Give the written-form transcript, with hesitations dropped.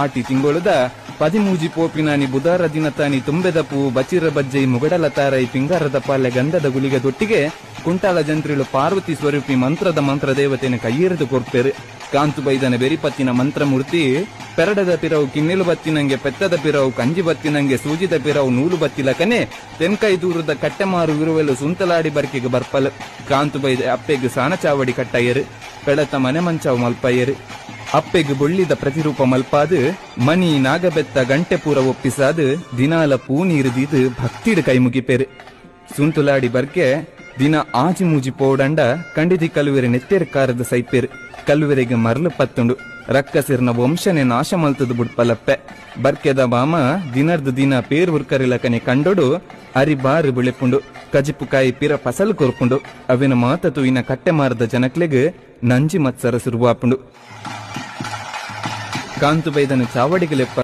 ಆಟಿ ತಿಂಗೊಳದ 13 ಪೋಪಿನಾನಿ ಬುಧಾರ ದಿನ ತಾನಿ ತುಂಬೆದ ಪೂ ಬಚಿರ ಬಜ್ಜೈ ಮುಗಡಲ ತಾರೈ ಪಿಂಗಾರದ ಪಾಲ್ಯ ಗಂಧದ ಗುಳಿಗೆ ದೊಟ್ಟಿಗೆ ಕುಂಟಾಲ ಜಂತ್ರಿಲು ಪಾರ್ವತಿ ಸ್ವರೂಪಿ ಮಂತ್ರ ದೇವತೆನ ಕೈಯೆರೆದು ಕೊರ್ಪೆರು. ಕಾಂತು ಬೈದನ ಬೆರಿಪತ್ತಿನ ಮಂತ್ರಮೂರ್ತಿ ಪೆರಡದ ಪಿರವು ಕಿನ್ನೆಲು ಬತ್ತಿನಂಗೆ, ಪೆತ್ತದ ಪಿರವು ಕಂಜಿ ಬತ್ತಿನಂಗೆ, ಸೂಜಿದ ಪಿರವು ನೂಲು ಬತ್ತಿಲಕನೆ ತೆನ್ಕೈ ದೂರದ ಕಟ್ಟೆಮಾರು ವಿರುವೆಲು ಸುಂತಲಾಡಿ ಬರ್ಕೆಗೆ ಬರ್ಪಲು. ಕಾಂತು ಬೈದ ಅಪ್ಪೆಗೆ ಸಾನ ಚಾವಡಿ ಕಟ್ಟಯ್ಯರು, ಪೆಳತ ಮನೆ ಮಂಚಾವು ಮಲ್ಪಯ್ಯರು. ಅಪ್ಪೆಗೆ ಬೊಳ್ಳಿದ ಪ್ರತಿರೂಪ ಮಲ್ಪಾದು ಮನಿ ನಾಗಬೆತ್ತ ಗಂಟೆ ಪೂರ ಒಪ್ಪಿಸಾದು ದಿನಾಲ ಪೂ ನೀರುದಿದು ಭಕ್ತಿಡ್ ಕೈ ಮುಗಿಪೇರು. ಸುಂತುಲಾಡಿ ಬರ್ಕೆ ದಿನ ಆಜಿ ಮೂಜಿ ಪೋಡಂಡ ಕಂಡಿದಿ ಕಲುವೆರೆ ನೆತ್ತೆರ ಕಾರದ ಸೈಪೇರು. ಕಲುವೆರೆಗೆ ಮರಳು ಪತ್ತುಂಡು ರಕ್ಕಸಿರ್ನ ವಂಶನೆ ನಾಶ ಮಲ್ತದು ಬುಡ್ಪಲಪ್ಪೆ. ಬರ್ಕೆದ ಬಾಮ ದಿನರ್ದ ದಿನ ಪೇರು ಉರ್ಕರಿಲಕನೆ ಕಂಡೊಡು ಅರಿ ಬಾರು ಬಿಳೆಪುಂಡು. ಕಜಿಪು ಕಾಯಿ ಪಿರ ಫಸಲು ಕೊರ್ಪುಂಡು. ಅವಿನ ಮಾತತು ಇನ್ನ ಕಟ್ಟೆ ಮಾರದ ಜನಕ್ಲೆಗ್ ನಂಜಿ ಮತ್ಸರ ಸುರುವಾಪುಂಡು. ಕಾಂತು ಬೈದನ ಚಾವಡಿಗಲೆಪ್ಪ